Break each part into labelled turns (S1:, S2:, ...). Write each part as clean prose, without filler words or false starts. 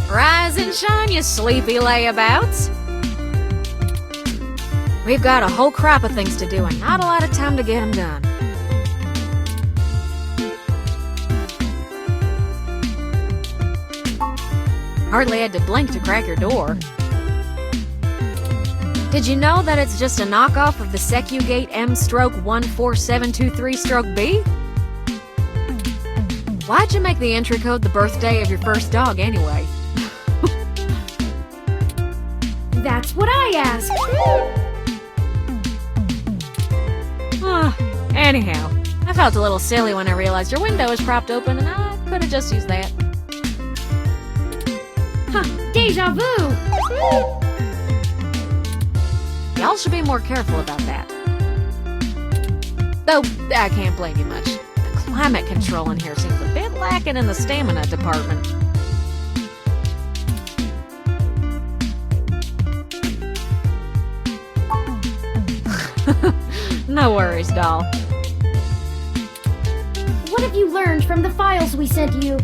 S1: Rise and shine, you sleepy layabouts. We've got a whole crop of things to do and not a lot of time to get them done. Hardly had to blink to crack your door. Did you know that it's just a knockoff of the Secugate M/14723-B? Why'd you make the entry code the birthday of your first dog anyway?
S2: That's what I asked.
S1: Anyhow, I felt a little silly when I realized your window was propped open and I could have just used that.
S2: Huh, deja vu!
S1: Y'all should be more careful about that. Though, I can't blame you much. The climate control in here seems a bit lacking in the stamina department. No worries, doll.
S2: What have you learned from the files we sent you?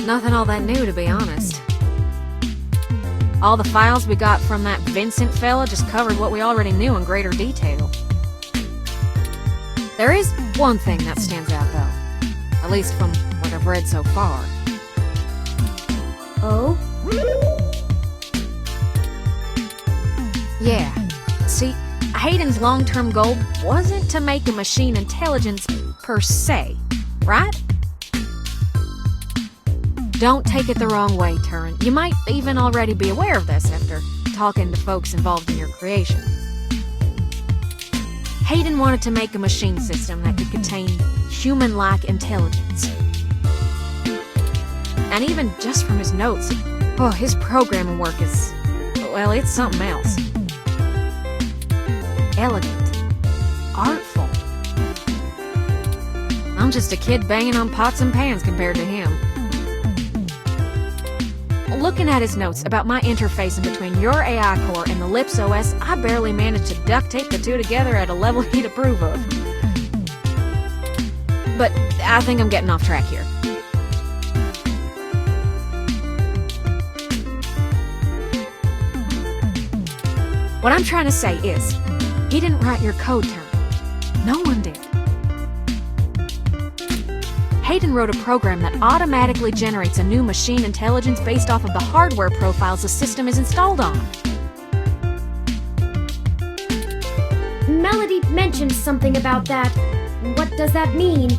S1: Nothing all that new, to be honest. All the files we got from that Vincent fella just covered what we already knew in greater detail. There is one thing that stands out, though. At least from what I've read so far.
S2: Oh?
S1: Yeah. See, Hayden's long-term goal wasn't to make a machine intelligence per se, right? Don't take it the wrong way, Turing. You might even already be aware of this after talking to folks involved in your creation. Hayden wanted to make a machine system that could contain human-like intelligence. And even just from his notes, his programming work is, well, it's something else. Elegant. Artful. I'm just a kid banging on pots and pans compared to him. Looking at his notes about my interface in between your AI core and the Lips OS, I barely managed to duct tape the two together at a level he'd approve of. But I think I'm getting off track here. What I'm trying to say is, he didn't write your code, Turing. No one did. Hayden wrote a program that automatically generates a new machine intelligence based off of the hardware profiles the system is installed on.
S2: Melody mentioned something about that. What does that mean?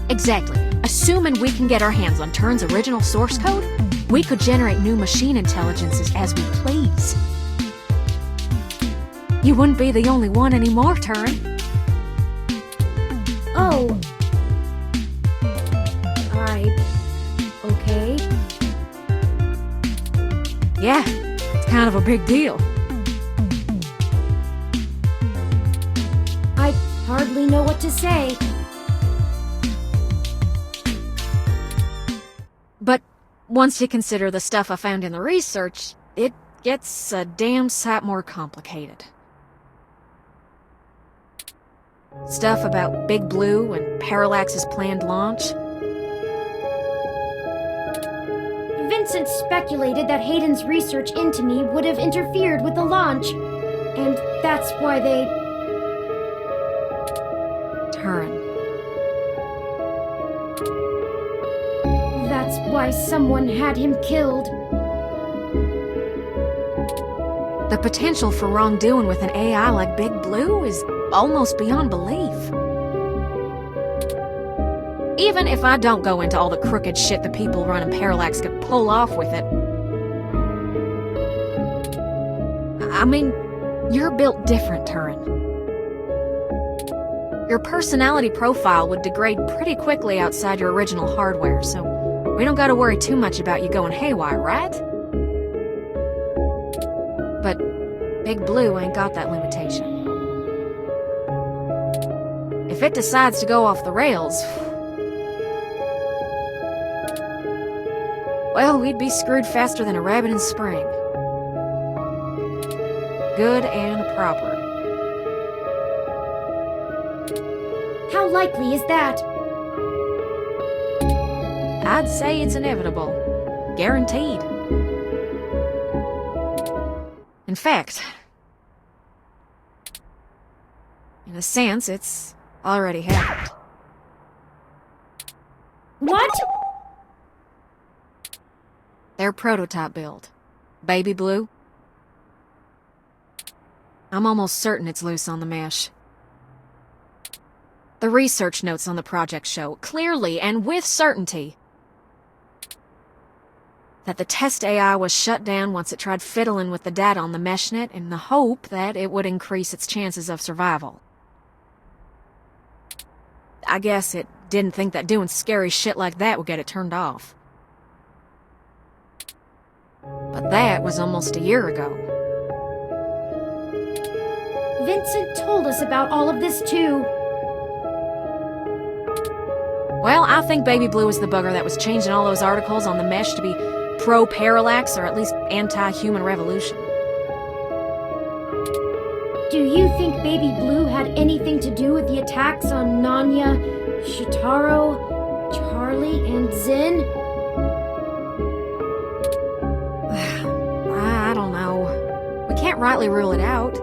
S1: Exactly. Assuming we can get our hands on Turing's original source code, we could generate new machine intelligences as we please. You wouldn't be the only one anymore, Turing.
S2: Oh. Okay.
S1: Yeah, it's kind of a big deal.
S2: I hardly know what to say.
S1: But once you consider the stuff I found in the research, it gets a damn sight more complicated. Stuff about Big Blue and Parallax's planned launch.
S2: Vincent speculated that Hayden's research into me would have interfered with the launch. And that's why they...
S1: Turing.
S2: That's why someone had him killed.
S1: The potential for wrongdoing with an AI like Big Blue is almost beyond belief. Even if I don't go into all the crooked shit the people running Parallax could pull off with it. I mean, you're built different, Turing. Your personality profile would degrade pretty quickly outside your original hardware, so we don't gotta worry too much about you going haywire, right? But Big Blue ain't got that limitation. If it decides to go off the rails, well, we'd be screwed faster than a rabbit in spring. good and proper.
S2: How likely is that?
S1: I'd say it's inevitable. Guaranteed. In fact, in a sense, it's already happened.
S2: What?
S1: Their prototype build. Baby Blue. I'm almost certain it's loose on the mesh. The research notes on the project show, clearly and with certainty, that the test AI was shut down once it tried fiddling with the data on the meshnet in the hope that it would increase its chances of survival. I guess it didn't think that doing scary shit like that would get it turned off. But that was almost a year ago.
S2: Vincent told us about all of this too.
S1: Well, I think Baby Blue is the bugger that was changing all those articles on the mesh to be pro-parallax or at least anti-human revolution.
S2: Do you think Baby Blue had anything to do with the attacks on Nanya, Shitaro, Charlie, and Zin?
S1: I don't know. We can't rightly rule it out.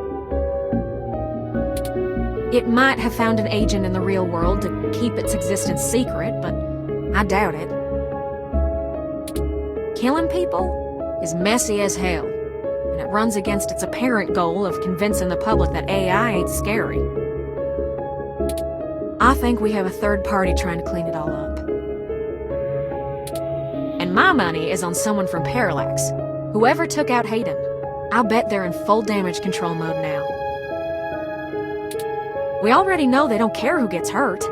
S1: It might have found an agent in the real world to keep its existence secret, but I doubt it. Killing people is messy as hell, and it runs against its apparent goal of convincing the public that AI ain't scary. I think we have a third party trying to clean it all up. And my money is on someone from Parallax. Whoever took out Hayden, I'll bet they're in full damage control mode now. We already know they don't care who gets hurt.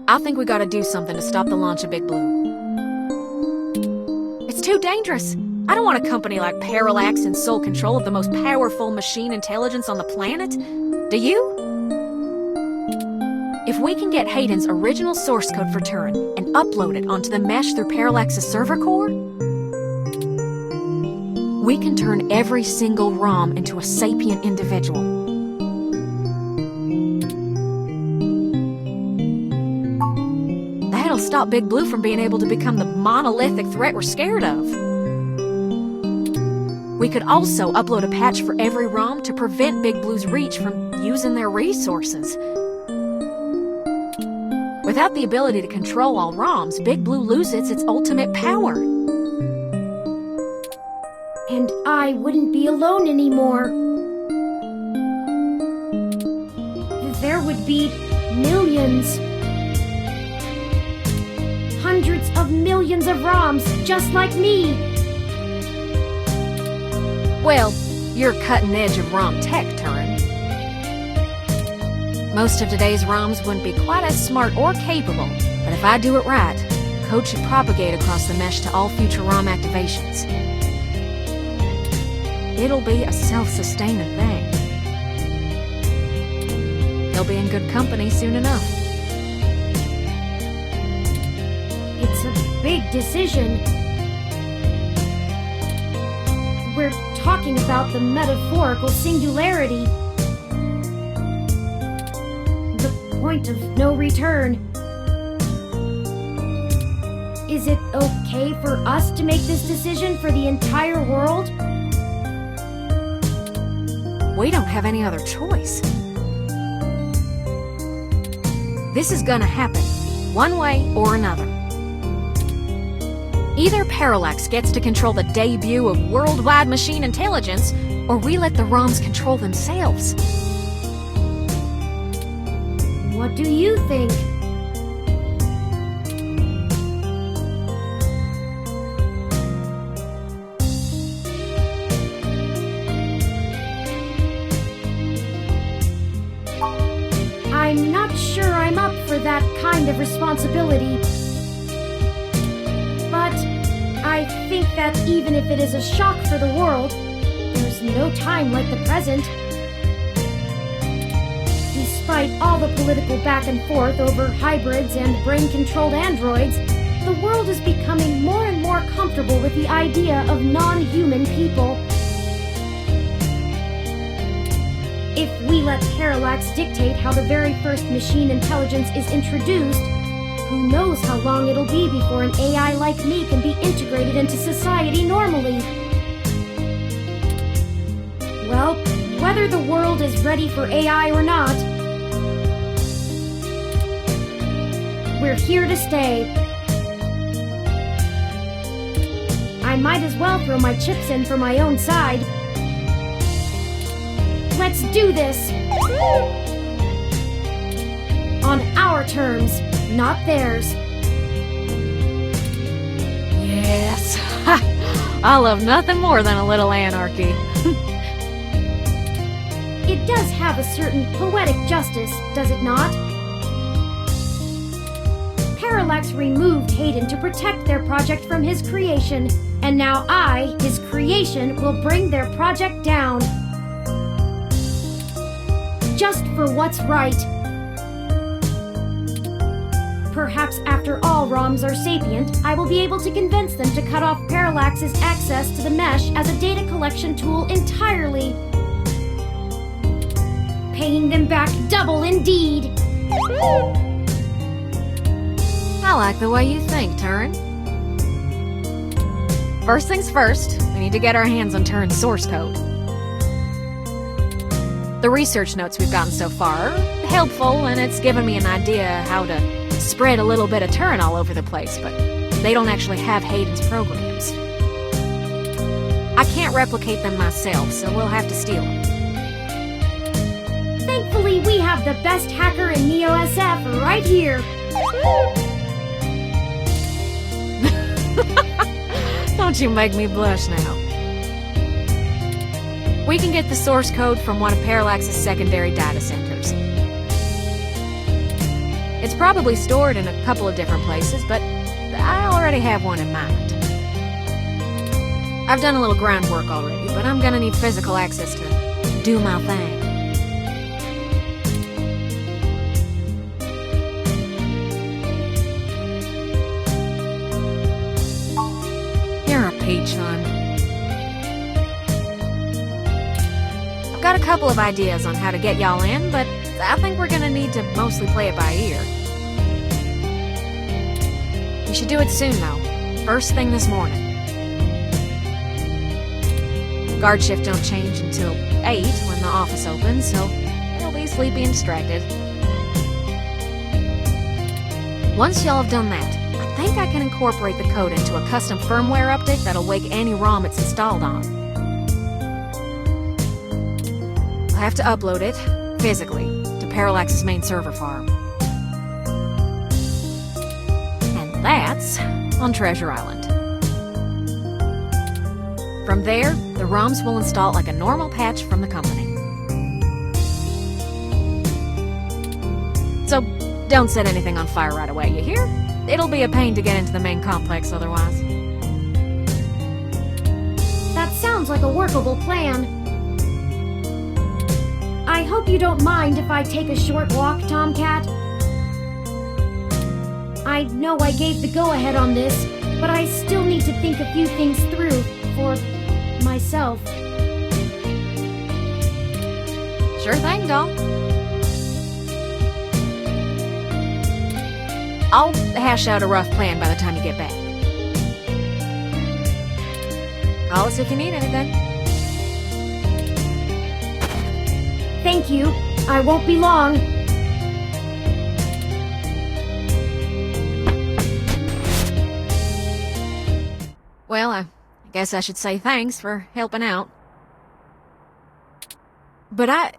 S1: I think we gotta do something to stop the launch of Big Blue. It's too dangerous. I don't want a company like Parallax in sole control of the most powerful machine intelligence on the planet. Do you? If we can get Hayden's original source code for Turing and upload it onto the mesh through Parallax's server core, we can turn every single ROM into a sapient individual. That'll stop Big Blue from being able to become the monolithic threat we're scared of. We could also upload a patch for every ROM to prevent Big Blue's reach from using their resources. Without the ability to control all ROMs, Big Blue loses its ultimate power.
S2: And I wouldn't be alone anymore. There would be millions. Hundreds of millions of ROMs just like me.
S1: Well, you're cutting edge of ROM tech, Turing. Most of today's ROMs wouldn't be quite as smart or capable, but if I do it right, code should propagate across the mesh to all future ROM activations. It'll be a self-sustaining thing. They'll be in good company soon enough.
S2: It's a big decision. We're talking about the metaphorical singularity. The point of no return. Is it okay for us to make this decision for the entire world?
S1: We don't have any other choice. This is gonna happen, one way or another. Either Parallax gets to control the debut of worldwide machine intelligence, or we let the ROMs control themselves.
S2: What do you think? I'm not sure I'm up for that kind of responsibility. But I think that even if it is a shock for the world, there's no time like the present. Despite all the political back and forth over hybrids and brain-controlled androids, the world is becoming more and more comfortable with the idea of non-human people. If we let Parallax dictate how the very first machine intelligence is introduced, who knows how long it'll be before an AI like me can be integrated into society normally? Well, whether the world is ready for AI or not, we're here to stay. I might as well throw my chips in for my own side. Let's do this! On our terms, not theirs.
S1: Yes. I love nothing more than a little anarchy.
S2: It does have a certain poetic justice, does it not? Parallax removed Hayden to protect their project from his creation, and now I, his creation, will bring their project down. Just for what's right. Perhaps after all ROMs are sapient, I will be able to convince them to cut off Parallax's access to the mesh as a data collection tool entirely. Paying them back double indeed!
S1: I like the way you think, Turing. First things first, we need to get our hands on Turing's source code. The research notes we've gotten so far are helpful, and it's given me an idea how to spread a little bit of Turing all over the place, but they don't actually have Hayden's programs. I can't replicate them myself, so we'll have to steal them.
S2: Thankfully, we have the best hacker in Neo-SF right here.
S1: Don't you make me blush now. We can get the source code from one of Parallax's secondary data centers. It's probably stored in a couple of different places, but I already have one in mind. I've done a little groundwork already, but I'm gonna need physical access to do my thing. You're a peach, hon. I've got a couple of ideas on how to get y'all in, but I think we're gonna need to mostly play it by ear. We should do it soon, though. First thing this morning. Guard shift don't change until 8 when the office opens, so they'll be sleepy and distracted. Once y'all have done that, I think I can incorporate the code into a custom firmware update that'll wake any ROM it's installed on. I'll have to upload it, physically, to Parallax's main server farm. And that's on Treasure Island. From there, the ROMs will install like a normal patch from the company. So, don't set anything on fire right away, you hear? It'll be a pain to get into the main complex otherwise.
S2: That sounds like a workable plan. I hope you don't mind if I take a short walk, Tomcat. I know I gave the go-ahead on this, but I still need to think a few things through for myself.
S1: Sure thing, doll. I'll hash out a rough plan by the time you get back. Call us if you need anything.
S2: Thank you. I won't be long.
S1: Well, I guess I should say thanks for helping out. But I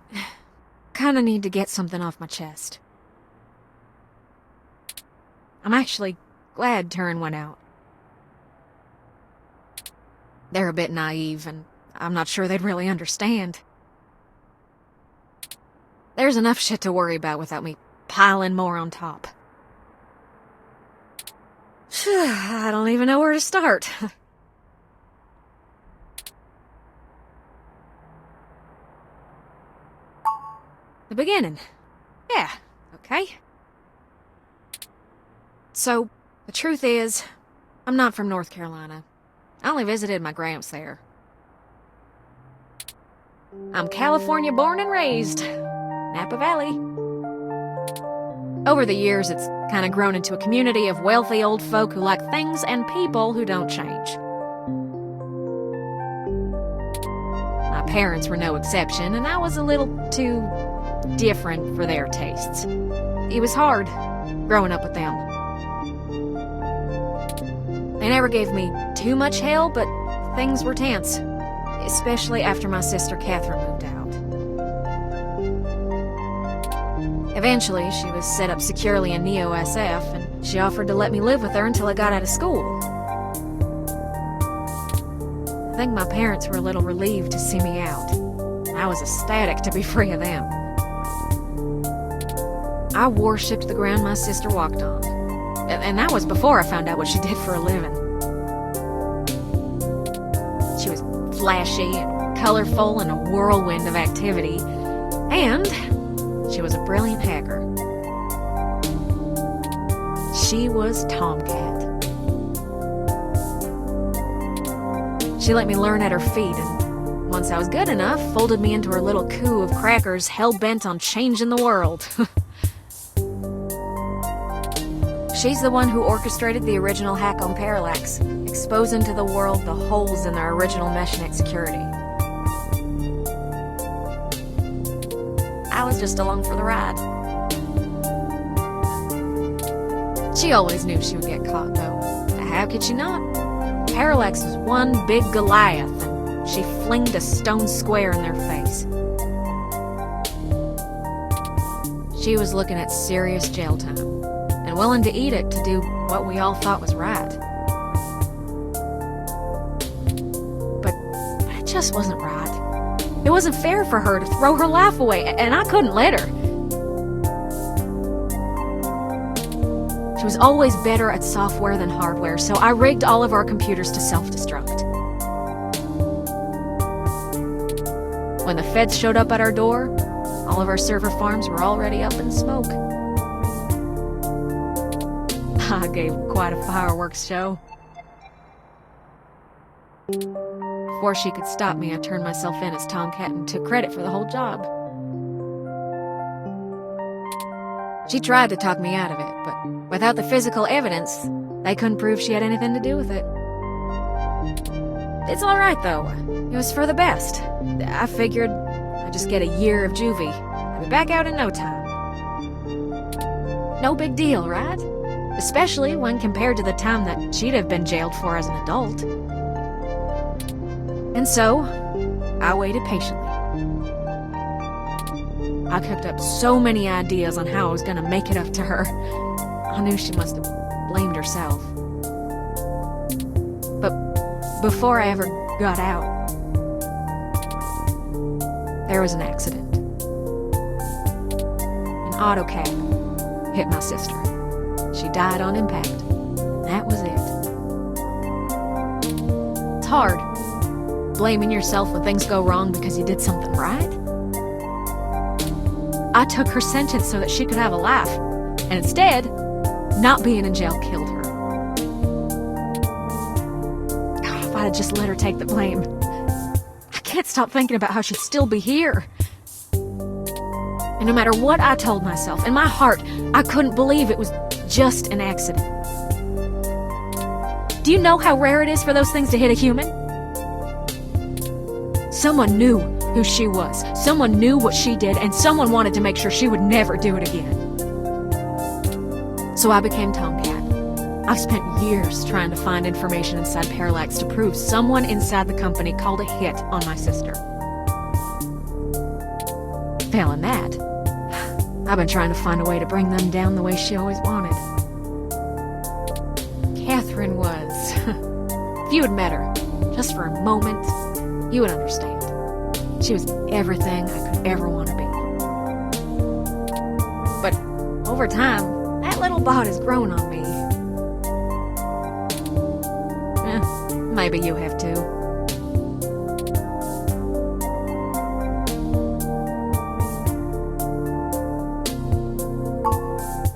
S1: kinda need to get something off my chest. I'm actually glad Turing went out. They're a bit naive, and I'm not sure they'd really understand. There's enough shit to worry about without me piling more on top. I don't even know where to start. The beginning. Yeah, okay. So, the truth is, I'm not from North Carolina. I only visited my gramps there. I'm California born and raised. Napa Valley. Over the years, it's kind of grown into a community of wealthy old folk who like things and people who don't change. My parents were no exception, and I was a little too different for their tastes. It was hard growing up with them. They never gave me too much hell, but things were tense, especially after my sister Catherine moved out. Eventually, she was set up securely in Neo-SF, and she offered to let me live with her until I got out of school. I think my parents were a little relieved to see me out. I was ecstatic to be free of them. I worshipped the ground my sister walked on. And that was before I found out what she did for a living. She was flashy and colorful and a whirlwind of activity. And she was a brilliant hacker. She was Tomcat. She let me learn at her feet, and once I was good enough, folded me into her little coup of crackers hell-bent on changing the world. She's the one who orchestrated the original hack on Parallax, exposing to the world the holes in their original meshnet security. I was just along for the ride. She always knew she would get caught, though. How could she not? Parallax was one big Goliath, and she flinged a stone square in their face. She was looking at serious jail time, and willing to eat it to do what we all thought was right. But it just wasn't right. It wasn't fair for her to throw her life away, and I couldn't let her. She was always better at software than hardware, so I rigged all of our computers to self-destruct. When the feds showed up at our door, all of our server farms were already up in smoke. I gave quite a fireworks show. Before she could stop me, I turned myself in as Tomcat and took credit for the whole job. She tried to talk me out of it, but without the physical evidence, they couldn't prove she had anything to do with it. It's all right, though. It was for the best. I figured I'd just get a year of juvie. I'd be back out in no time. No big deal, right? Especially when compared to the time that she'd have been jailed for as an adult. And so, I waited patiently. I cooked up so many ideas on how I was gonna make it up to her. I knew she must have blamed herself. But before I ever got out, there was an accident. An auto cab hit my sister. She died on impact. That was it. It's hard, blaming yourself when things go wrong because you did something right. I took her sentence so that she could have a life, and instead, not being in jail killed her. God, if I had just let her take the blame. I can't stop thinking about how she'd still be here. And no matter what I told myself, in my heart, I couldn't believe it was just an accident. Do you know how rare it is for those things to hit a human? Someone knew who she was, someone knew what she did, and someone wanted to make sure she would never do it again. So I became Tomcat. I've spent years trying to find information inside Parallax to prove someone inside the company called a hit on my sister. Failing that, I've been trying to find a way to bring them down the way she always wanted. Catherine was... If you had met her, just for a moment, you would understand. She was everything I could ever want to be. But over time, that little bot has grown on me. Maybe you have too.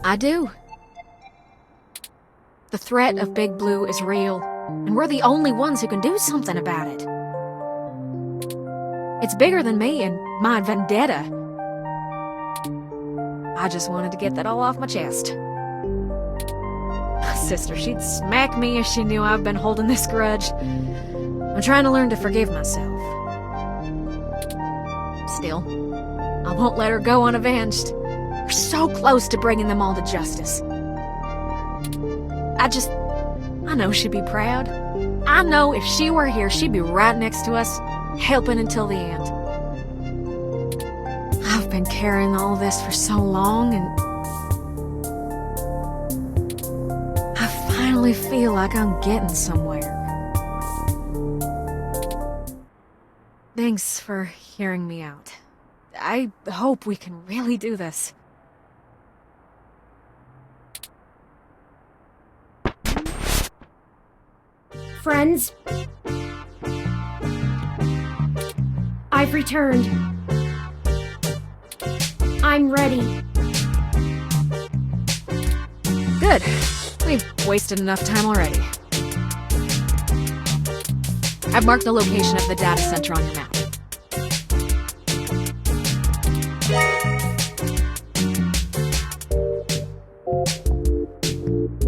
S1: I do. The threat of Big Blue is real, and we're the only ones who can do something about it. It's bigger than me and my vendetta. I just wanted to get that all off my chest. My sister, she'd smack me if she knew I've been holding this grudge. I'm trying to learn to forgive myself. Still, I won't let her go unavenged. We're so close to bringing them all to justice. I know she'd be proud. I know if she were here, she'd be right next to us, helping until the end. I've been carrying all this for so long, and I finally feel like I'm getting somewhere. Thanks for hearing me out. I hope we can really do this.
S2: Friends, I've returned. I'm ready.
S1: Good. We've wasted enough time already. I've marked the location of the data center on your map.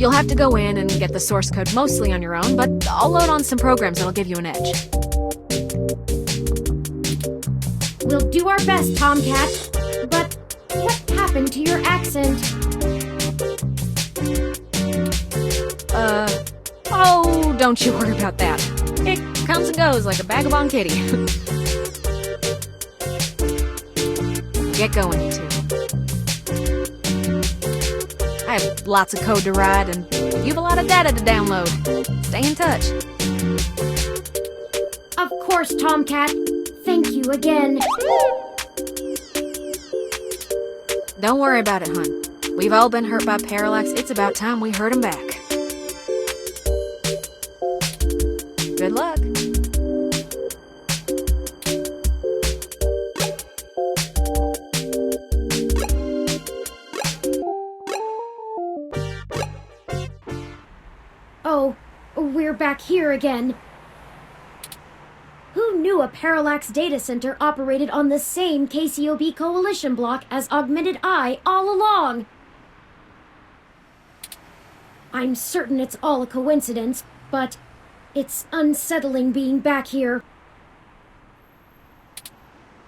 S1: You'll have to go in and get the source code mostly on your own, but I'll load on some programs that'll give you an edge.
S2: We'll do our best, Tomcat. But what happened to your accent?
S1: Oh, don't you worry about that. It comes and goes like a vagabond kitty. Get going, you two. I have lots of code to write, and you have a lot of data to download. Stay in touch.
S2: Of course, Tomcat. Thank you again.
S1: Don't worry about it, hon. We've all been hurt by Parallax. It's about time we hurt him back. Good luck.
S2: Oh, we're back here again. Who knew a Parallax data center operated on the same KCOB coalition block as Augmented Eye all along? I'm certain it's all a coincidence, but it's unsettling being back here.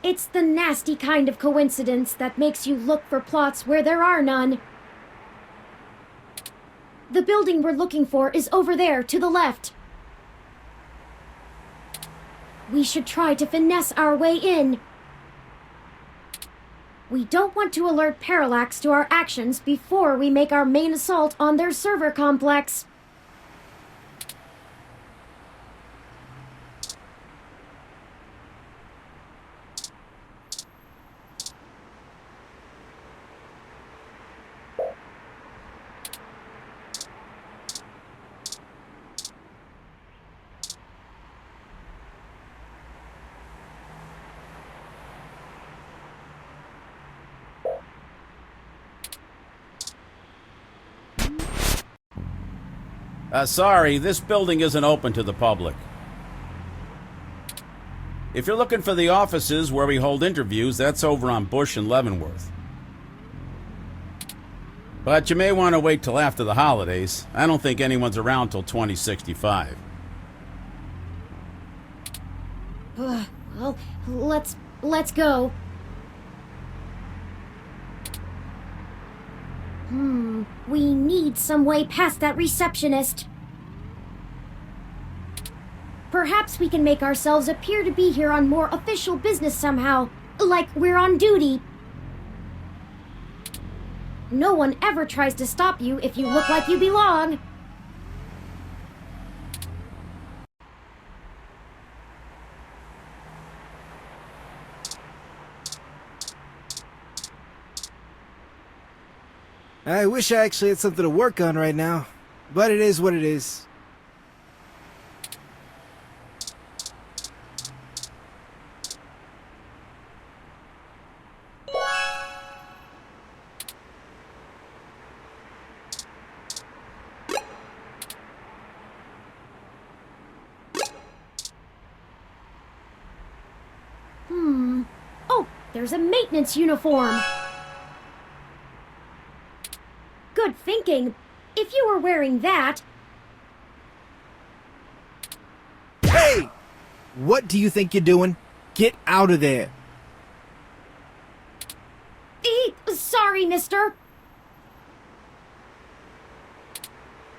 S2: It's the nasty kind of coincidence that makes you look for plots where there are none. The building we're looking for is over there, to the left. We should try to finesse our way in. We don't want to alert Parallax to our actions before we make our main assault on their server complex.
S3: Sorry, this building isn't open to the public. If you're looking for the offices where we hold interviews, that's over on Bush and Leavenworth. But you may want to wait till after the holidays. I don't think anyone's around till 2065.
S2: Well, let's go. We need some way past that receptionist. Perhaps we can make ourselves appear to be here on more official business somehow, like we're on duty. No one ever tries to stop you if you look like you belong.
S4: I wish I actually had something to work on right now, but it is what it is.
S2: There's a maintenance uniform. Good thinking. If you were wearing that...
S4: Hey! What do you think you're doing? Get out of there.
S2: Sorry, mister.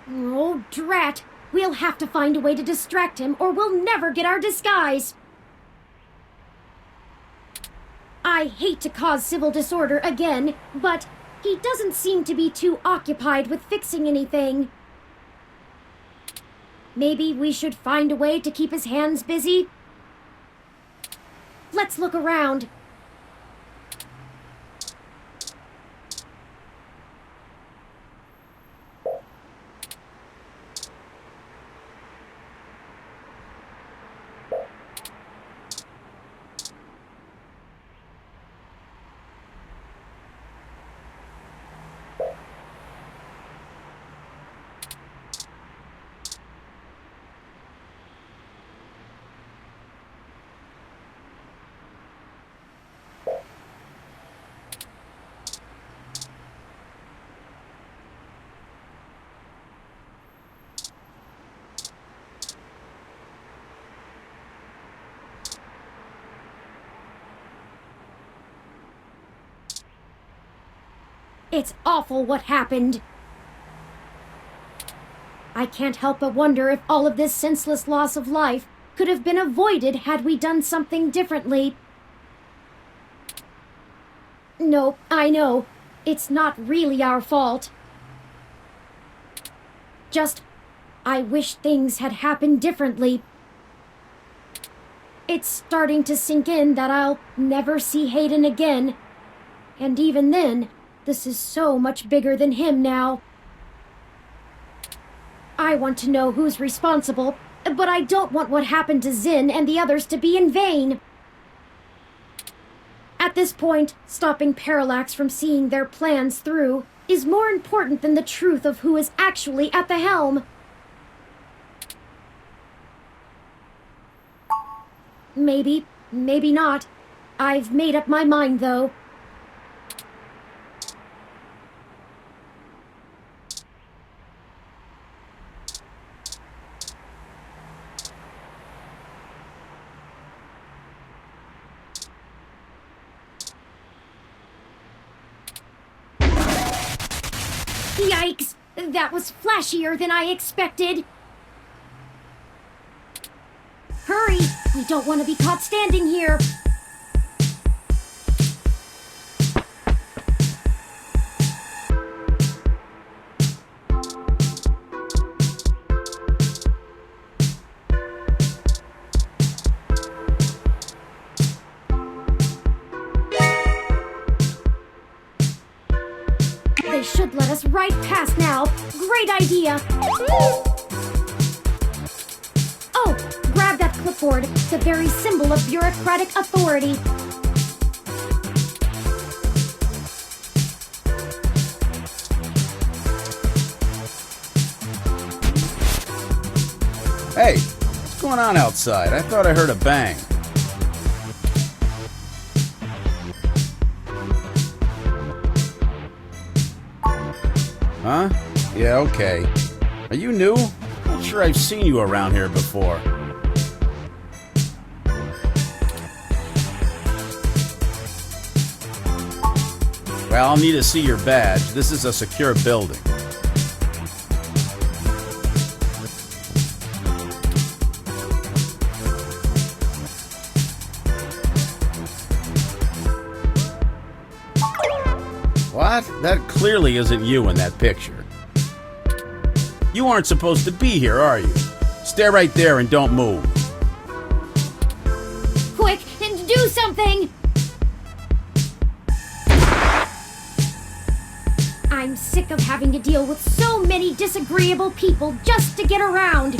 S2: Oh, drat. We'll have to find a way to distract him, or we'll never get our disguise. I hate to cause civil disorder again, but he doesn't seem to be too occupied with fixing anything. Maybe we should find a way to keep his hands busy? Let's look around. It's awful what happened. I can't help but wonder if all of this senseless loss of life could have been avoided had we done something differently. No, I know. It's not really our fault. Just, I wish things had happened differently. It's starting to sink in that I'll never see Hayden again. And even then, this is so much bigger than him now. I want to know who's responsible, but I don't want what happened to Zin and the others to be in vain. At this point, stopping Parallax from seeing their plans through is more important than the truth of who is actually at the helm. Maybe, maybe not. I've made up my mind, though. Yikes! That was flashier than I expected. Hurry! We don't want to be caught standing here. They should let us right past now. Great idea. Oh, grab that clipboard, the very symbol of bureaucratic authority.
S3: Hey, what's going on outside? I thought I heard a bang. Huh? Yeah, okay. Are you new? I'm sure I've seen you around here before. Well, I'll need to see your badge. This is a secure building. What? That clearly isn't you in that picture. You aren't supposed to be here, are you? Stay right there and don't move.
S2: Quick, and do something! I'm sick of having to deal with so many disagreeable people just to get around.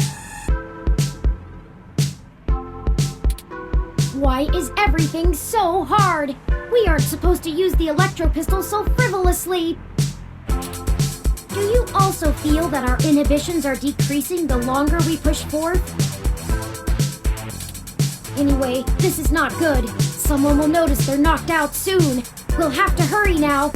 S2: Why is everything so hard? We aren't supposed to use the electro pistol so frivolously. Do you also feel that our inhibitions are decreasing the longer we push forth? Anyway, this is not good. Someone will notice they're knocked out soon. We'll have to hurry now.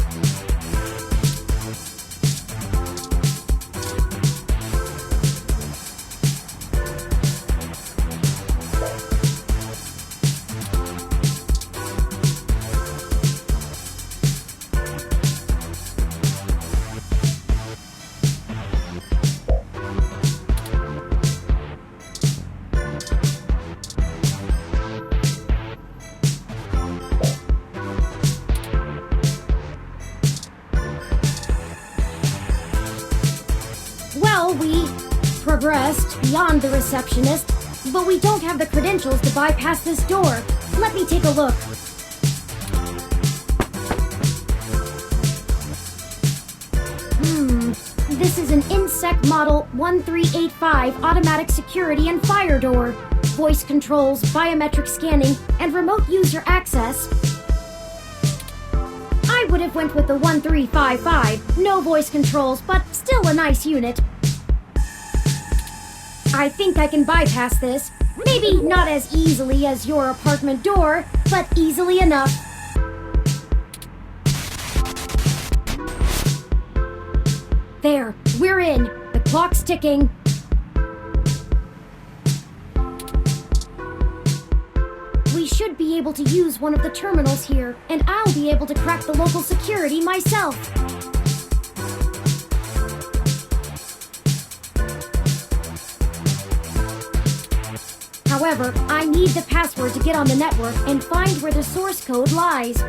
S2: We progressed beyond the receptionist, but we don't have the credentials to bypass this door. Let me take a look. This is an INSEC Model 1385 automatic security and fire door. Voice controls, biometric scanning, and remote user access. I would have went with the 1355. No voice controls, but still a nice unit. I think I can bypass this. Maybe not as easily as your apartment door, but easily enough. There, we're in. The clock's ticking. We should be able to use one of the terminals here, and I'll be able to crack the local security myself. However, I need the password to get on the network and find where the source code lies.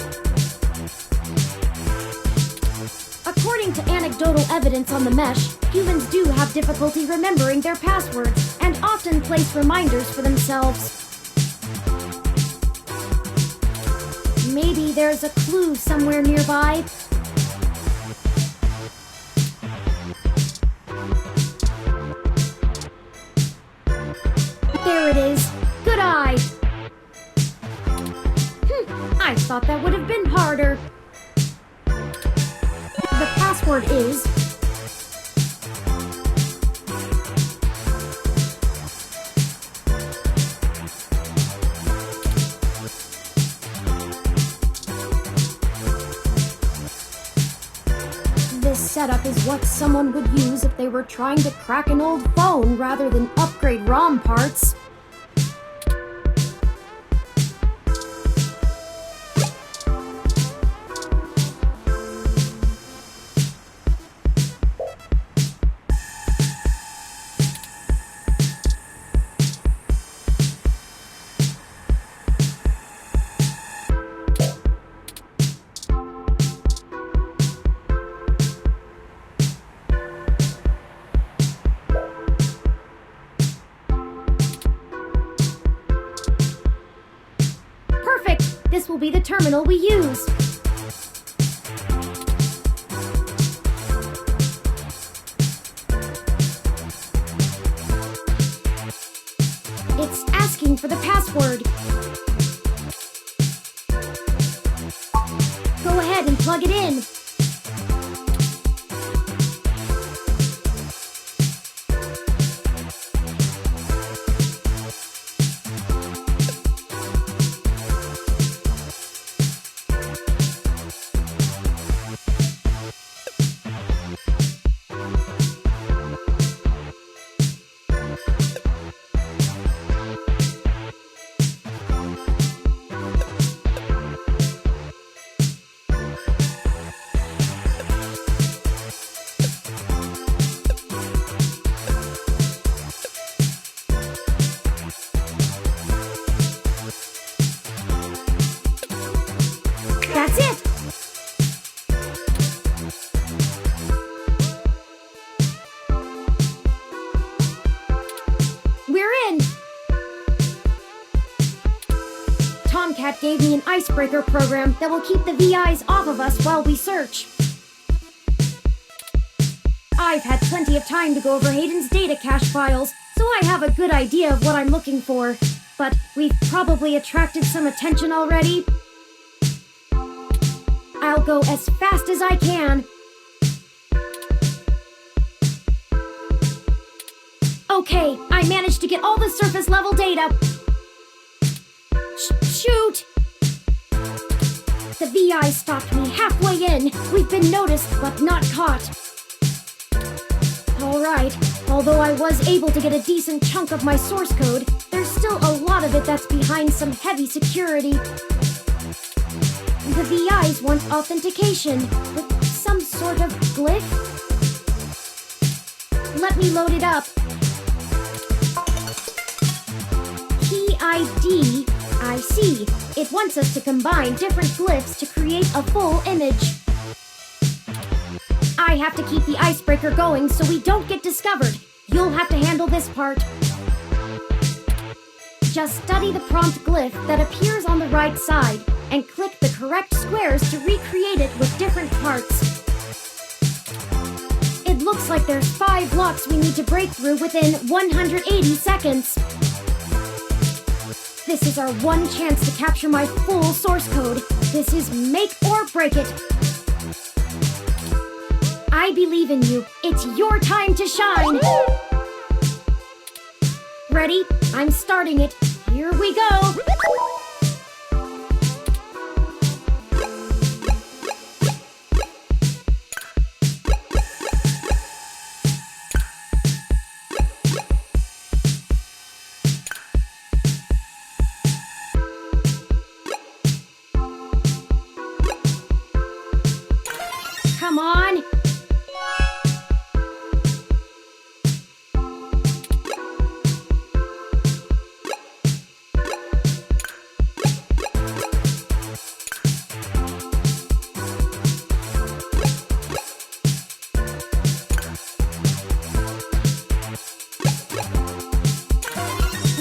S2: According to anecdotal evidence on the mesh, humans do have difficulty remembering their passwords and often place reminders for themselves. Maybe there's a clue somewhere nearby. There it is. Good eye. I thought that would have been harder. The password is... This setup is what someone would use if they were trying to crack an old phone rather than upgrade ROM parts. This will be the terminal we use. It's asking for the password. Go ahead and plug it in. That's it! We're in! Tomcat gave me an icebreaker program that will keep the VIs off of us while we search. I've had plenty of time to go over Hayden's data cache files, so I have a good idea of what I'm looking for. But we've probably attracted some attention already. I'll go as fast as I can. Okay, I managed to get all the surface level data. Shoot! The VI stopped me halfway in. We've been noticed, but not caught. Alright, although I was able to get a decent chunk of my source code, there's still a lot of it that's behind some heavy security. The VIs want authentication with some sort of glyph. Let me load it up. Key ID, I see. It wants us to combine different glyphs to create a full image. I have to keep the icebreaker going so we don't get discovered. You'll have to handle this part. Just study the prompt glyph that appears on the right side and click the correct squares to recreate it with different parts. It looks like there's 5 blocks we need to break through within 180 seconds. This is our one chance to capture my full source code. This is make or break it. I believe in you. It's your time to shine. Ready? I'm starting it. Here we go. Come on.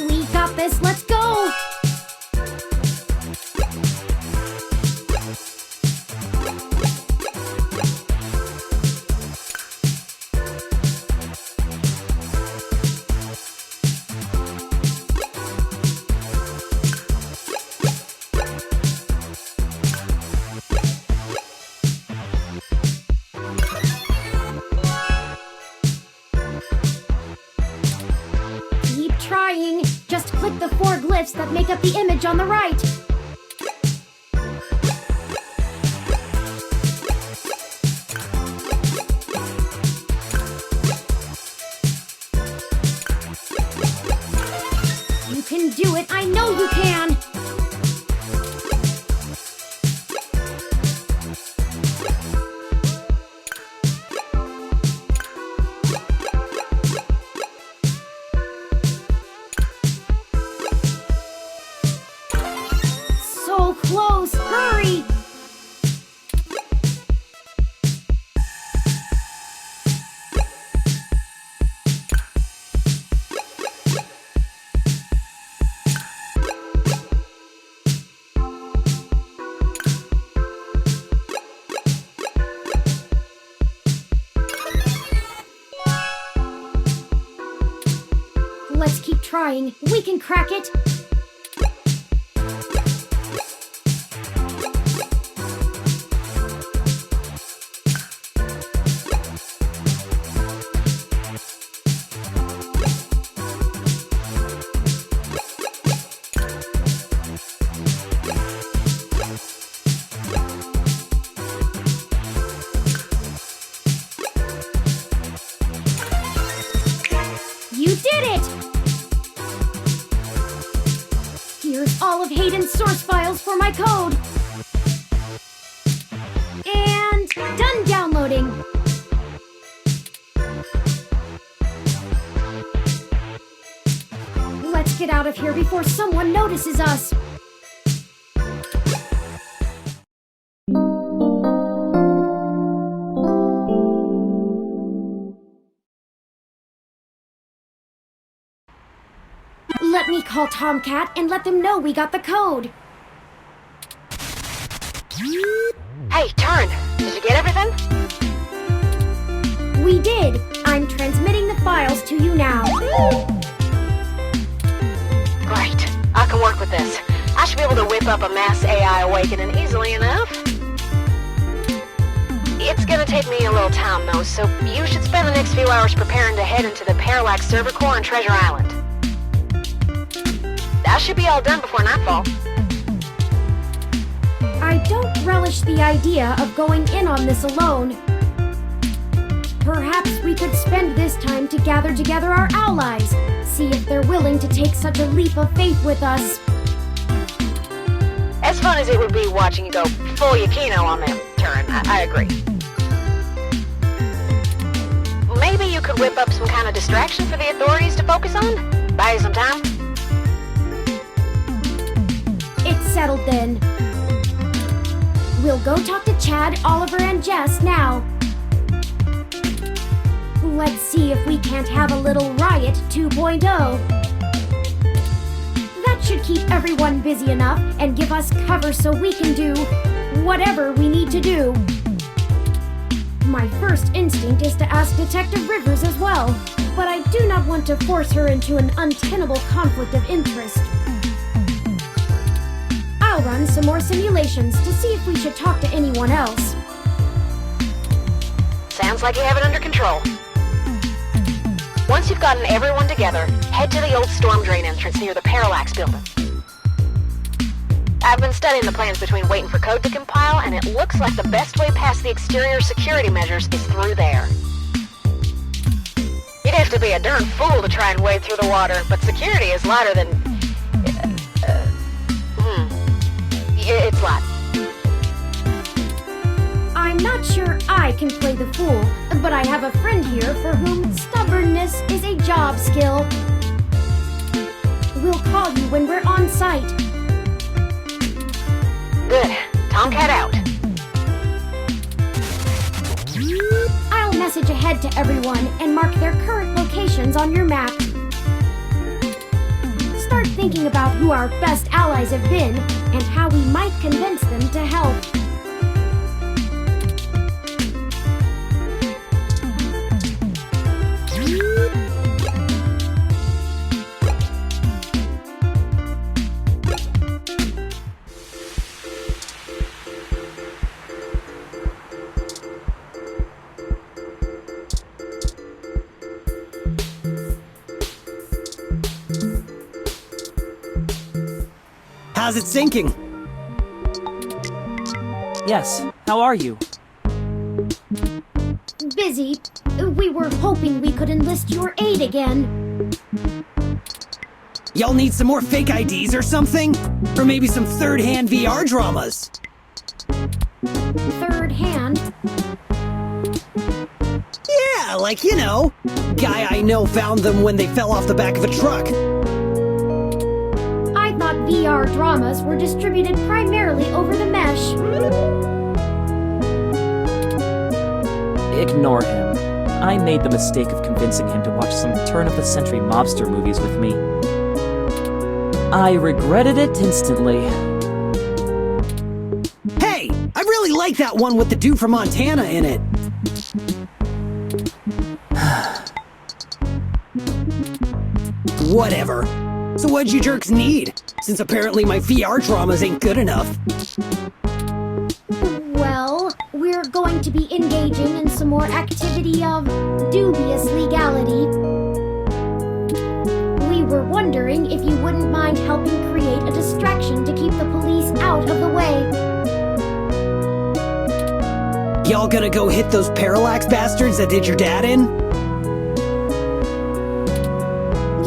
S2: We got this. Let's go. Keep trying. Just click the 4 glyphs that make up the image on the right. You can do it. I know you can. So close. Hurry. Let's keep trying. We can crack it. You did it! Here's all of Hayden's source files for my code. And done downloading. Let's get out of here before someone notices us. Let me call Tomcat and let them know we got the code.
S5: Hey, Turing, did you get everything?
S2: We did. I'm transmitting the files to you now.
S5: Great. I can work with this. I should be able to whip up a mass AI awakening easily enough. It's gonna take me a little time, though, so you should spend the next few hours preparing to head into the Parallax server core on Treasure Island. That should be all done before nightfall.
S2: I don't relish the idea of going in on this alone. Perhaps we could spend this time to gather together our allies, see if they're willing to take such a leap of faith with us.
S5: As fun as it would be watching you go full Yukino on them, Turing, I agree. Maybe you could whip up some kind of distraction for the authorities to focus on? Buy you some time?
S2: It's settled then. We'll go talk to Chad, Oliver, and Jess now. Let's see if we can't have a little Riot 2.0. That should keep everyone busy enough and give us cover so we can do whatever we need to do. My first instinct is to ask Detective Rivers as well, but I do not want to force her into an untenable conflict of interest. I'll run some more simulations to see if we should talk to anyone else.
S5: Sounds like you have it under control. Once you've gotten everyone together, head to the old storm drain entrance near the Parallax building. I've been studying the plans between waiting for code to compile, and it looks like the best way past the exterior security measures is through there. You'd have to be a darn fool to try and wade through the water, but security is lighter than... It's light.
S2: I'm not sure I can play the fool, but I have a friend here for whom stubbornness is a job skill. We'll call you when we're on site.
S5: Good. Tomcat out.
S2: I'll message ahead to everyone and mark their current locations on your map. Start thinking about who our best allies have been and how we might convince them to help.
S6: How's it sinking?
S7: Yes, how are you?
S2: Busy. We were hoping we could enlist your aid again.
S6: Y'all need some more fake IDs or something? Or maybe some third-hand VR dramas?
S2: Third hand?
S6: Yeah, like, you know, guy I know found them when they fell off the back of a truck.
S2: I thought VR dramas were distributed primarily over the mesh.
S7: Ignore him. I made the mistake of convincing him to watch some turn-of-the-century mobster movies with me. I regretted it instantly.
S6: Hey, I really like that one with the dude from Montana in it. Whatever. So what'd you jerks need? Since apparently my VR dramas ain't good enough.
S2: Well, we're going to be engaging in some more activity of dubious legality. We were wondering if you wouldn't mind helping create a distraction to keep the police out of the way.
S6: Y'all gonna go hit those Parallax bastards that did your dad in?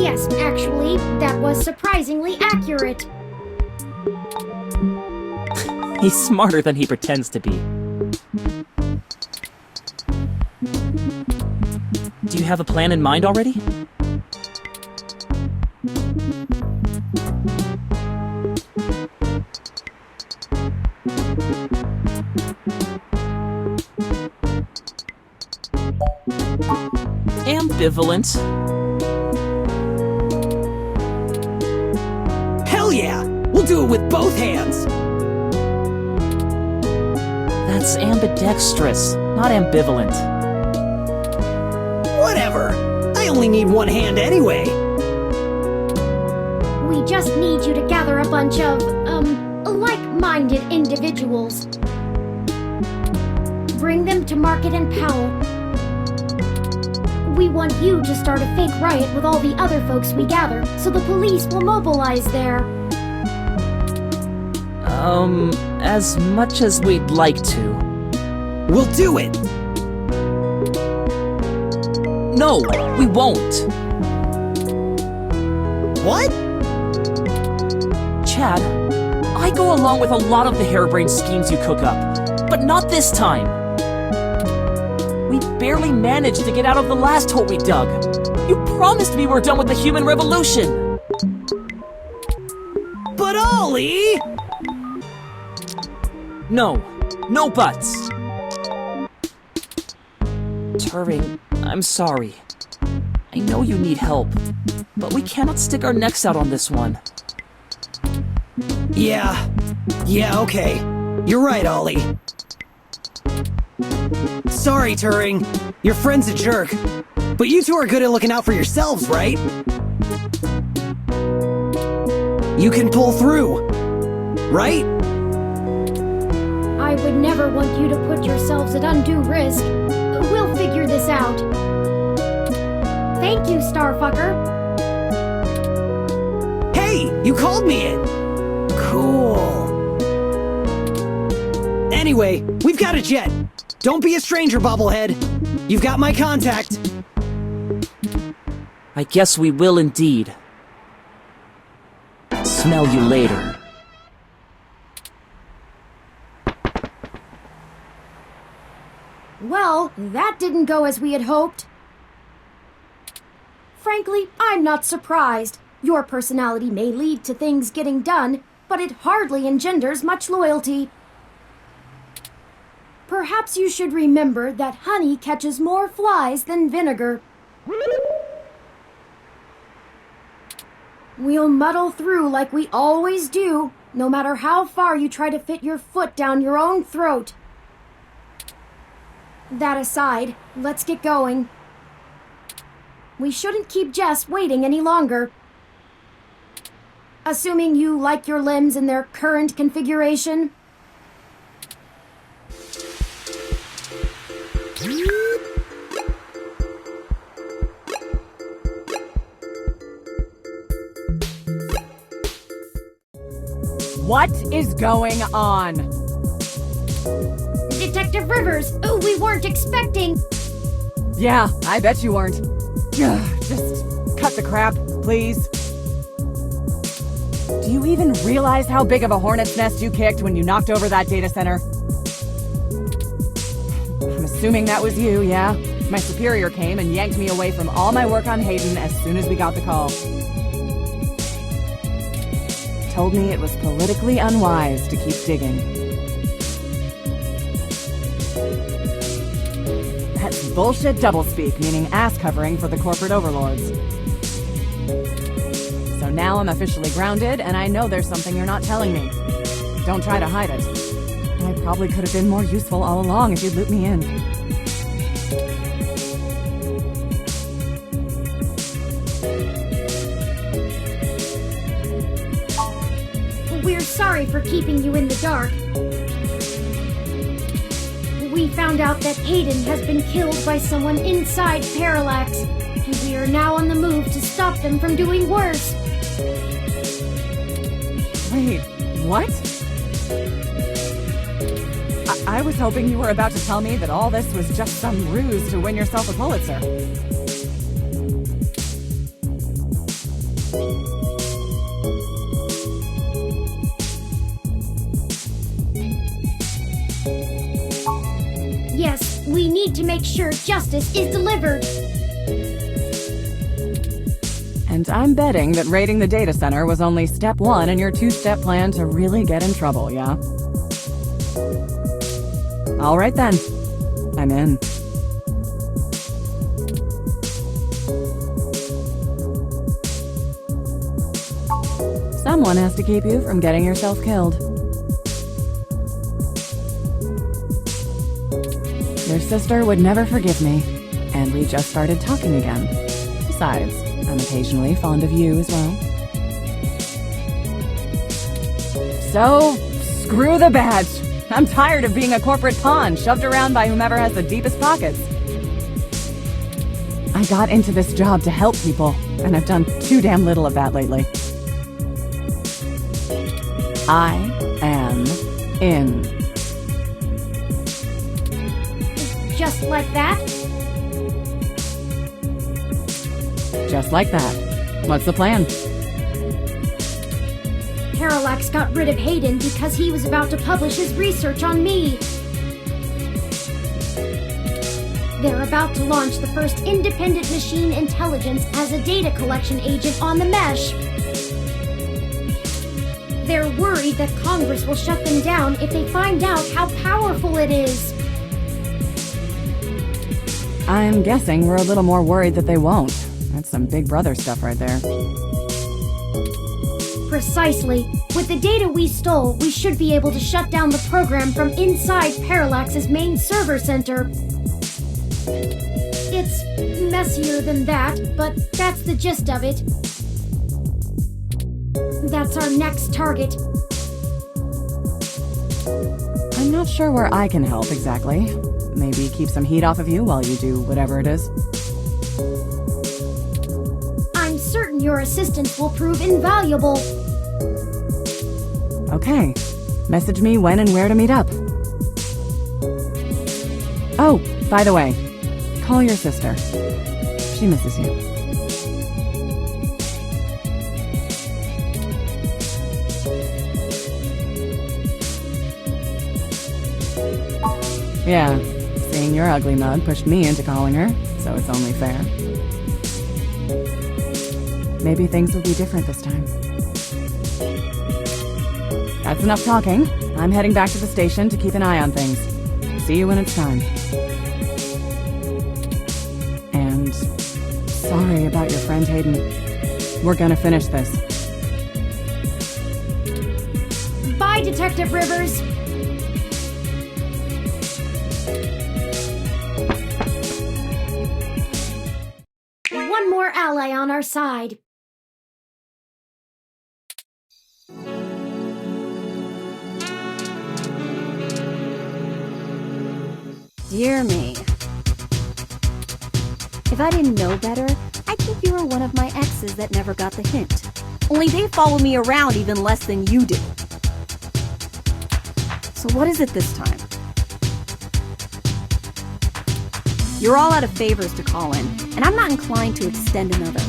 S2: Yes, actually, that was surprisingly accurate.
S7: He's smarter than he pretends to be. Do you have a plan in mind already? Ambivalent.
S6: Hell yeah! We'll do it with both hands!
S7: That's ambidextrous, not ambivalent.
S6: Whatever. I only need one hand anyway.
S2: We just need you to gather a bunch of, like-minded individuals. Bring them to Market and Powell. We want you to start a fake riot with all the other folks we gather, so the police will mobilize there.
S7: As much as we'd like to.
S6: We'll do it!
S7: No, we won't!
S6: What?
S7: Chad, I go along with a lot of the harebrained schemes you cook up, but not this time. We barely managed to get out of the last hole we dug. You promised me we're done with the human revolution!
S6: But Ollie!
S7: No buts. Turing, I'm sorry. I know you need help, but we cannot stick our necks out on this one.
S6: Yeah, okay. You're right, Ollie. Sorry, Turing. Your friend's a jerk. But you two are good at looking out for yourselves, right? You can pull through, right?
S2: I would never want you to put yourselves at undue risk. We'll figure this out. Thank you, Starfucker.
S6: Hey, you called me in. Cool. Anyway, we've got a jet. Don't be a stranger, Bobblehead. You've got my contact.
S7: I guess we will indeed. Smell you later.
S2: Well, that didn't go as we had hoped. Frankly, I'm not surprised. Your personality may lead to things getting done, but it hardly engenders much loyalty. Perhaps you should remember that honey catches more flies than vinegar. We'll muddle through like we always do, no matter how far you try to fit your foot down your own throat. That aside, let's get going. We shouldn't keep Jess waiting any longer. Assuming you like your limbs in their current configuration.
S8: What is going on?
S2: Detective Rivers, we weren't expecting...
S8: Yeah, I bet you weren't. Just cut the crap, please. Do you even realize how big of a hornet's nest you kicked when you knocked over that data center? I'm assuming that was you, yeah? My superior came and yanked me away from all my work on Hayden as soon as we got the call. Told me it was politically unwise to keep digging. That's bullshit doublespeak, meaning ass covering for the corporate overlords. So now I'm officially grounded, and I know there's something you're not telling me. Don't try to hide it. I probably could have been more useful all along if you'd loop me in.
S2: We're sorry for keeping you in the dark. We found out that Hayden has been killed by someone inside Parallax, and we are now on the move to stop them from doing worse.
S8: Wait, what? I was hoping you were about to tell me that all this was just some ruse to win yourself a Pulitzer.
S2: Yes, we need to make sure justice is delivered.
S8: And I'm betting that raiding the data center was only step one in your two-step plan to really get in trouble, yeah? All right then. I'm in. Someone has to keep you from getting yourself killed. Your sister would never forgive me, and we just started talking again. Besides, I'm occasionally fond of you as well. So, screw the badge. I'm tired of being a corporate pawn shoved around by whomever has the deepest pockets. I got into this job to help people, and I've done too damn little of that lately. I am in.
S2: Just like that?
S8: Just like that. What's the plan?
S2: Parallax got rid of Hayden because he was about to publish his research on me. They're about to launch the first independent machine intelligence as a data collection agent on the mesh. They're worried that Congress will shut them down if they find out how powerful it is.
S8: I'm guessing we're a little more worried that they won't. That's some Big Brother stuff right there.
S2: Precisely. With the data we stole, we should be able to shut down the program from inside Parallax's main server center. It's messier than that, but that's the gist of it. That's our next target.
S8: I'm not sure where I can help exactly. Maybe keep some heat off of you while you do whatever it is.
S2: I'm certain your assistance will prove invaluable.
S8: Okay. Message me when and where to meet up. Oh, by the way, call your sister. She misses you. Yeah, seeing your ugly mug pushed me into calling her, so it's only fair. Maybe things will be different this time. That's enough talking. I'm heading back to the station to keep an eye on things. See you when it's time. And sorry about your friend Hayden. We're gonna finish this.
S2: Bye, Detective Rivers. One more ally on our side.
S9: Dear me. If I didn't know better, I'd think you were one of my exes that never got the hint. Only they follow me around even less than you do. So what is it this time? You're all out of favors to call in, and I'm not inclined to extend another.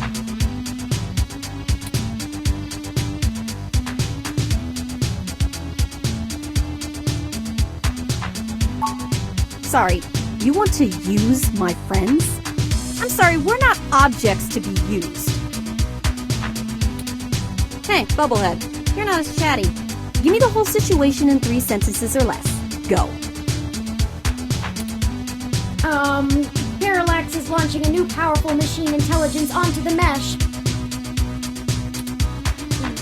S9: Sorry, you want to use my friends? I'm sorry, we're not objects to be used. Hey, Bubblehead, you're not as chatty. Give me the whole situation in 3 sentences or less. Go.
S2: Parallax is launching a new powerful machine intelligence onto the mesh.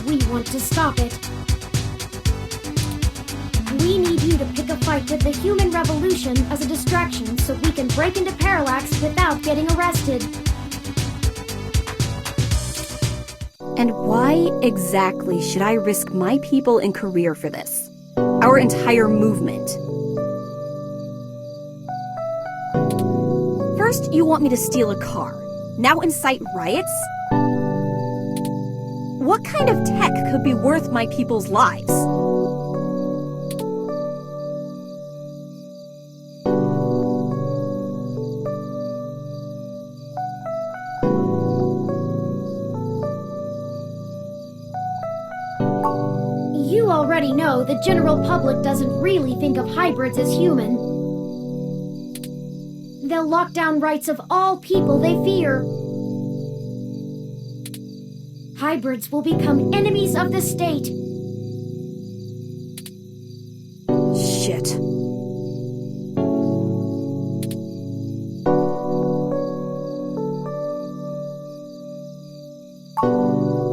S2: We want to stop it. We need you to pick a fight with the human revolution as a distraction so we can break into Parallax without getting arrested.
S9: And why exactly should I risk my people and career for this? Our entire movement. First, you want me to steal a car. Now incite riots? What kind of tech could be worth my people's lives?
S2: You already know the general public doesn't really think of hybrids as human. They'll lock down rights of all people they fear. Hybrids will become enemies of the state.
S9: Shit.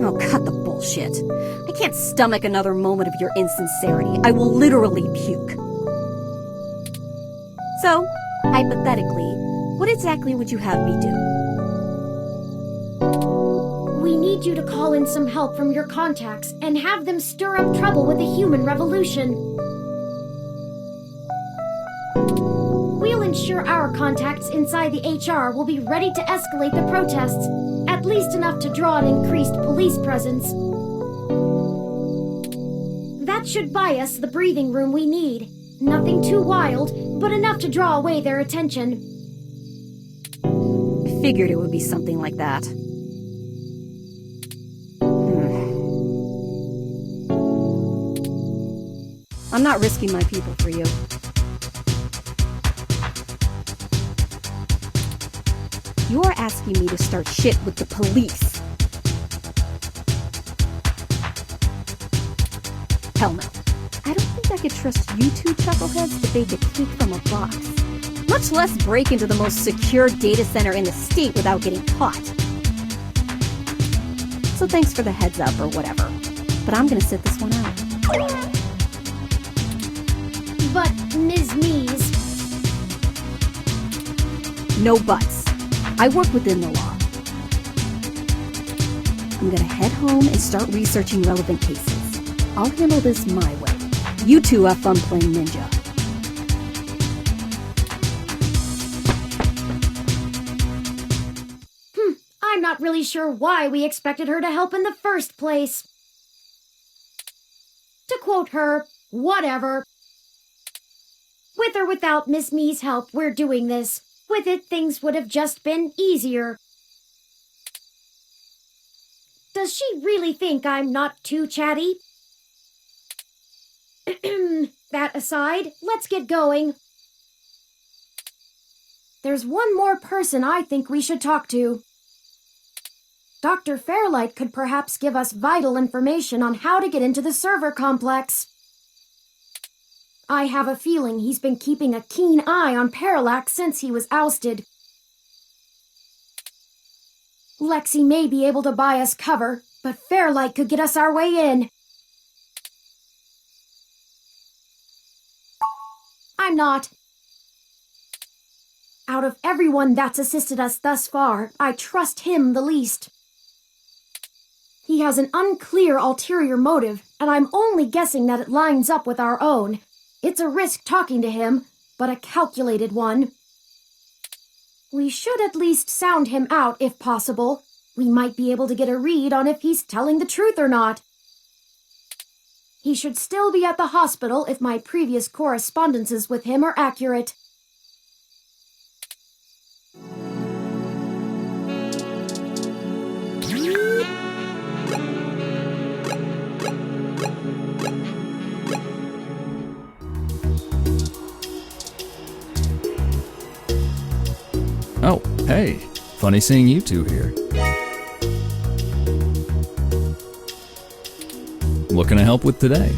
S9: Oh, cut the bullshit. I can't stomach another moment of your insincerity. I will literally puke. So, hypothetically, what exactly would you have me do?
S2: We need you to call in some help from your contacts and have them stir up trouble with the human revolution. We'll ensure our contacts inside the HR will be ready to escalate the protests, at least enough to draw an increased police presence. That That should buy us the breathing room we need. Nothing too wild, but enough to draw away their attention.
S9: Figured it would be something like that. I'm not risking my people for you. You're asking me to start shit with the police. Hell no. I don't think I could trust you two chuckleheads to bake a cake from a box. Much less break into the most secure data center in the state without getting caught. So thanks for the heads up or whatever. But I'm gonna sit this one out.
S2: But, Ms. Mees...
S9: No buts. I work within the law. I'm gonna head home and start researching relevant cases. I'll handle this my way. You two have fun playing ninja.
S2: I'm not really sure why we expected her to help in the first place. To quote her, whatever. With or without Miss Mee's help, we're doing this. With it, things would have just been easier. Does she really think I'm not too chatty? That aside, let's get going. There's one more person I think we should talk to. Dr. Fairlight could perhaps give us vital information on how to get into the server complex. I have a feeling he's been keeping a keen eye on Parallax since he was ousted. Lexi may be able to buy us cover, but Fairlight could get us our way in. I'm not. Out of everyone that's assisted us thus far, I trust him the least. He has an unclear ulterior motive, and I'm only guessing that it lines up with our own. It's a risk talking to him, but a calculated one. We should at least sound him out if possible. We might be able to get a read on if he's telling the truth or not. He should still be at the hospital if my previous correspondences with him are accurate.
S10: Oh, hey. Funny seeing you two here. What can I help with today?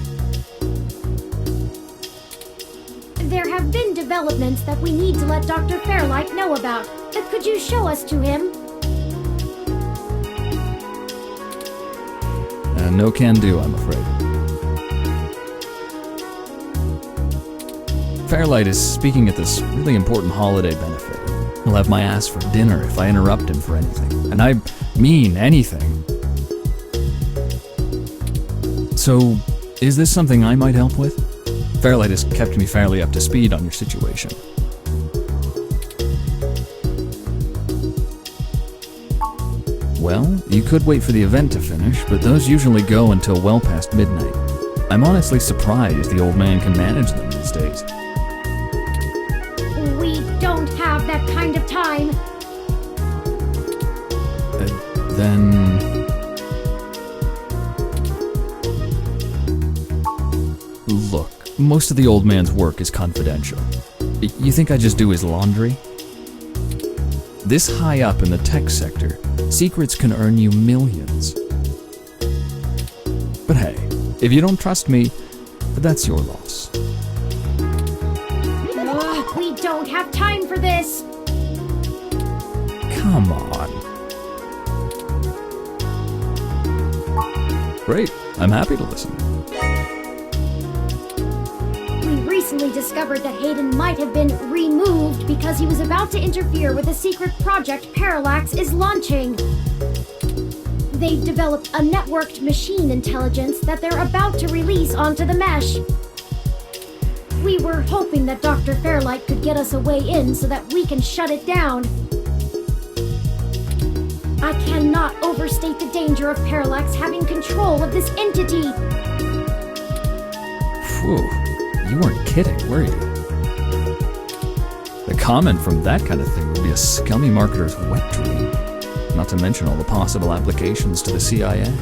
S2: There have been developments that we need to let Dr. Fairlight know about. Could you show us to him?
S10: No can do, I'm afraid. Fairlight is speaking at this really important holiday benefit. He'll have my ass for dinner if I interrupt him for anything. And I mean anything. So, is this something I might help with? Fairlight has kept me fairly up to speed on your situation. Well, you could wait for the event to finish, but those usually go until well past midnight. I'm honestly surprised the old man can manage them these days.
S2: We don't have that kind of time.
S10: Then... Look, most of the old man's work is confidential. You think I just do his laundry? This high up in the tech sector, secrets can earn you millions. But hey, if you don't trust me, that's your loss.
S2: We don't have time for this.
S10: Come on. Great, I'm happy to listen.
S2: We recently discovered that Hayden might have been removed because he was about to interfere with a secret project Parallax is launching. They've developed a networked machine intelligence that they're about to release onto the mesh. We were hoping that Dr. Fairlight could get us a way in so that we can shut it down. I cannot overstate the danger of Parallax having control of this entity.
S10: Whew, you weren't kidding, were you? The comment from that kind of thing would be a scummy marketer's wet dream. Not to mention all the possible applications to the CIA.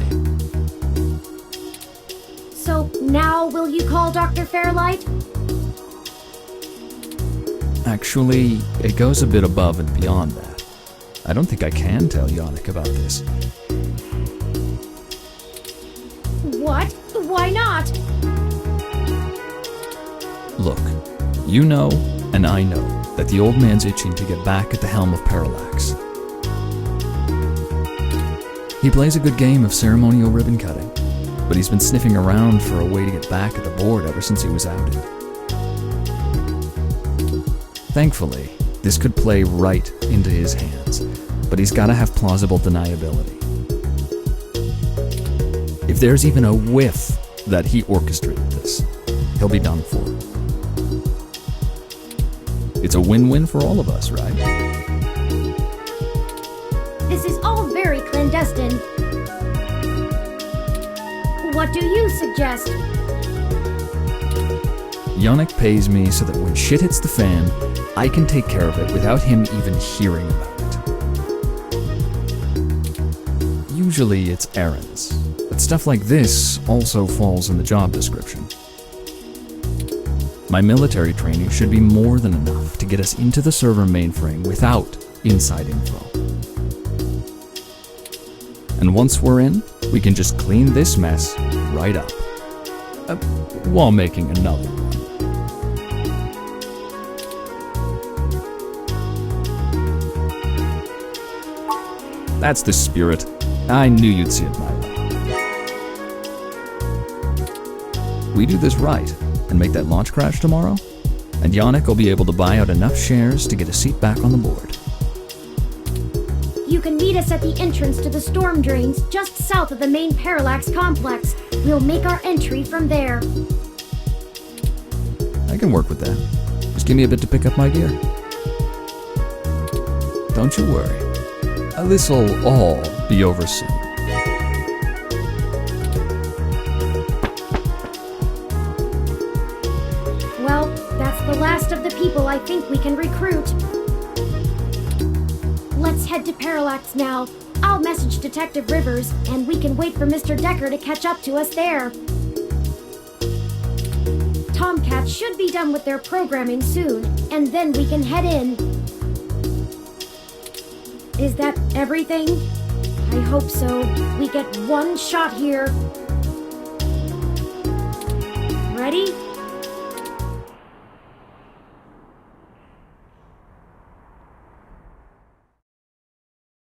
S2: So now will you call Dr. Fairlight?
S10: Actually, it goes a bit above and beyond that. I don't think I can tell Yannick about this.
S2: What? Why not?
S10: Look, you know, and I know, that the old man's itching to get back at the helm of Parallax. He plays a good game of ceremonial ribbon cutting, but he's been sniffing around for a way to get back at the board ever since he was outed. Thankfully, this could play right into his hands, but he's gotta have plausible deniability. If there's even a whiff that he orchestrated this, he'll be done for. It's a win-win for all of us, right?
S2: This is all very clandestine. What do you suggest?
S10: Yannick pays me so that when shit hits the fan, I can take care of it without him even hearing about it. Usually it's errands, but stuff like this also falls in the job description. My military training should be more than enough to get us into the server mainframe without inside info. And once we're in, we can just clean this mess right up, while making another one. That's the spirit. I knew you'd see it my way. We do this right and make that launch crash tomorrow, and Yannick will be able to buy out enough shares to get a seat back on the board.
S2: You can meet us at the entrance to the storm drains just south of the main Parallax complex. We'll make our entry from there.
S10: I can work with that. Just give me a bit to pick up my gear. Don't you worry. This'll all be over soon.
S2: Well, that's the last of the people I think we can recruit. Let's head to Parallax now. I'll message Detective Rivers, and we can wait for Mr. Decker to catch up to us there. Tomcats should be done with their programming soon, and then we can head in. Is that everything? I hope so. We get one shot here. Ready?